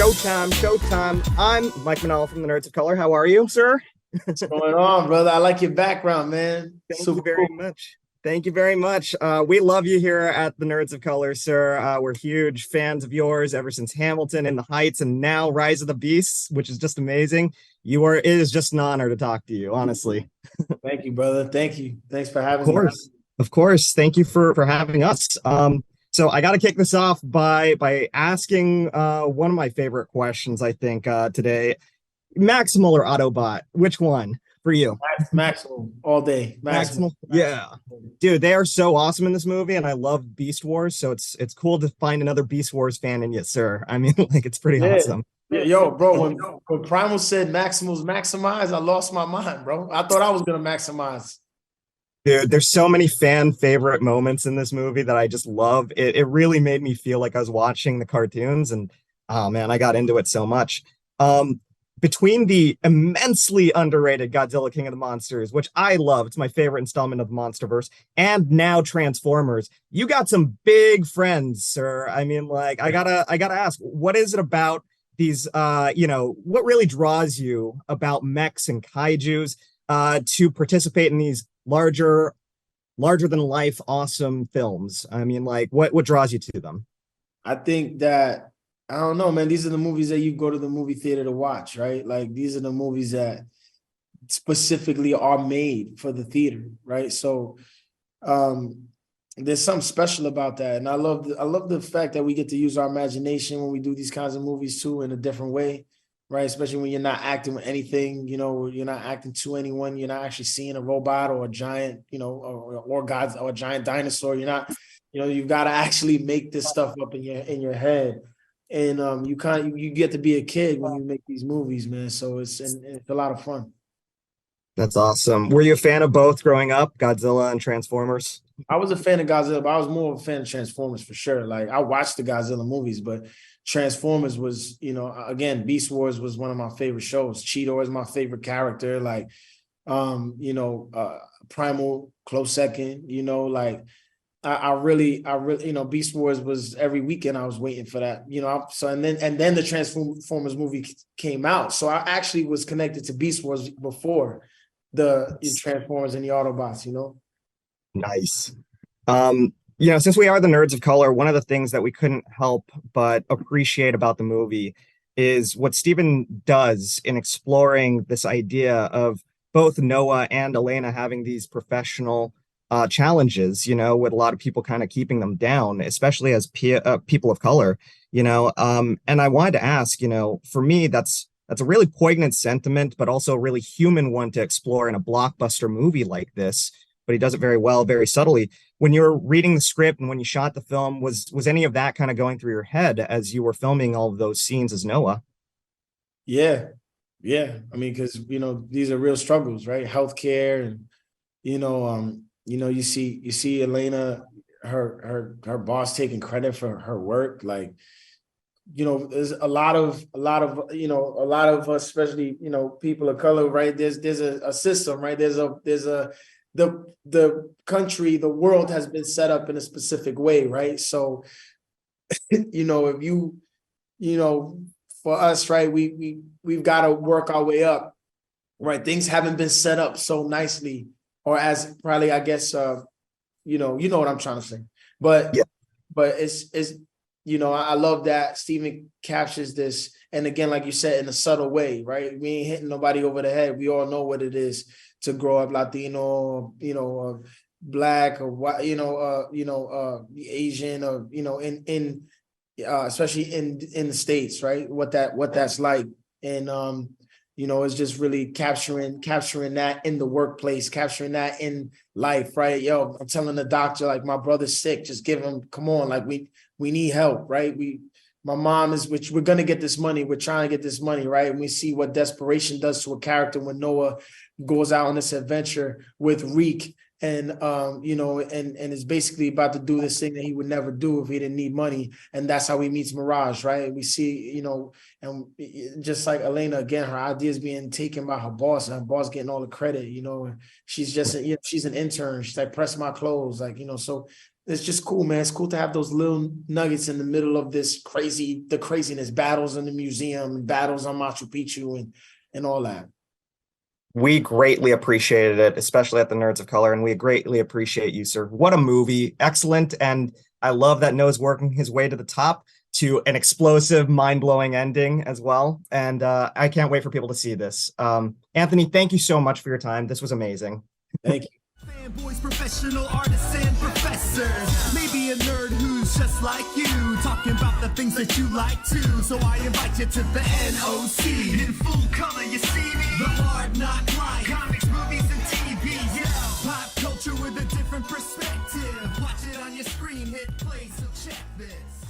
Showtime, showtime. I'm Mike Manal from the Nerds of Color. How are you, sir? What's going on, brother? I like your background, man. Thank you Super very cool. much. Thank you very much. We love you here at the Nerds of Color, sir. We're huge fans of yours ever since Hamilton and the Heights and now Rise of the Beasts, which is just amazing. It is just an honor to talk to you, honestly. Thank you, brother. Thank you. Thanks for Of having me. course. Of course. Thank you for having us. So I got to kick this off by asking one of my favorite questions, I think, today. Maximal or Autobot? Which one for you? Maximum all day. Maximum. Maximal? Yeah. Dude, they are so awesome in this movie, and I love Beast Wars, so it's cool to find another Beast Wars fan in you, sir. I mean, like it's pretty Yeah. awesome. Yo, bro, when Primal said Maximals maximize, I lost my mind, bro. I thought I was gonna maximize. Dude, there's so many fan favorite moments in this movie that I just love. It really made me feel like I was watching the cartoons, and oh man, I got into it so much. Um, Between the immensely underrated Godzilla King of the Monsters, which I love, it's my favorite installment of the Monsterverse, and now Transformers, you got some big friends, sir. I mean, like, I gotta ask, what is it about these what really draws you about mechs and kaijus to participate in these larger than life awesome films? I mean, like, what draws you to them? I think that I don't know, man. These are the movies that you go to the movie theater to watch, right? Like these are the movies that specifically are made for the theater, right? So um there's something special about that. And I love the fact that we get to use our imagination when we do these kinds of movies too in a different way, right? Especially when you're not acting with anything, you're not acting to anyone, you're not actually seeing a robot or a giant, or gods or a giant dinosaur. You're not, you've got to actually make this stuff up in your head. And you get to be a kid when you make these movies, man. So it's a lot of fun. That's awesome. Were you a fan of both growing up, Godzilla and Transformers? I was a fan of Godzilla, but I was more of a fan of Transformers for sure. Like I watched the Godzilla movies, but Transformers was, again, Beast Wars was one of my favorite shows. Cheetor is my favorite character. Like, Primal close second. Like I really, Beast Wars was every weekend. I was waiting for that. So and then the Transformers movie came out. So I actually was connected to Beast Wars before the Transformers and the Autobots. Nice. Since we are the nerds of color, one of the things that we couldn't help but appreciate about the movie is what Steven does in exploring this idea of both Noah and Elena having these professional challenges, with a lot of people kind of keeping them down, especially as people of color, and I wanted to ask, for me, that's a really poignant sentiment, but also a really human one to explore in a blockbuster movie like this. But he does it very well, very subtly. When you were reading the script and when you shot the film, was any of that kind of going through your head as you were filming all of those scenes as Noah? Yeah. Yeah. I mean, because these are real struggles, right? Healthcare and you see Elena, her boss taking credit for her work. Like, there's a lot of us, especially, people of color, right? There's a system, right? The country, the world has been set up in a specific way, right? So, if for us, right, we've got to work our way up, right? Things haven't been set up so nicely, or as probably, I guess, what I'm trying to say. But Yeah. but it's I love that Steven captures this, and again, like you said, in a subtle way, right? We ain't hitting nobody over the head. We all know what it is to grow up Latino, Black or white, Asian, or in especially in the States, right? What that's like, and it's just really capturing that in the workplace, capturing that in life, right? Yo, I'm telling the doctor, like, my brother's sick, just give him, come on, like we need help, right? My mom is, which we're gonna get this money, we're trying to get this money, right? And we see what desperation does to a character when Noah goes out on this adventure with Reek, and you know, and is basically about to do this thing that he would never do if he didn't need money, and that's how he meets Mirage, right? We see, you know, and just like Elena again, her ideas being taken by her boss, and her boss getting all the credit, you know. She's just, you know, she's an intern. She's like, press my clothes, like, you know. So it's just cool, man. It's cool to have those little nuggets in the middle of this the craziness, battles in the museum, battles on Machu Picchu, and all that. We greatly appreciated it, especially at the Nerds of Color, and we greatly appreciate you, sir. What a movie. Excellent. And I love that Noah's working his way to the top to an explosive, mind-blowing ending as well. And I can't wait for people to see this. Anthony, thank you so much for your time. This was amazing. Thank you. Fanboys, professional artists, and professors. Maybe a nerd who's just like you, talking about the things that you like too. So I invite you to the NOC. In full color, you see me. The hard knock life, comics, movies, and TV. Yeah, pop culture with a different perspective. Watch it on your screen, hit play, so check this.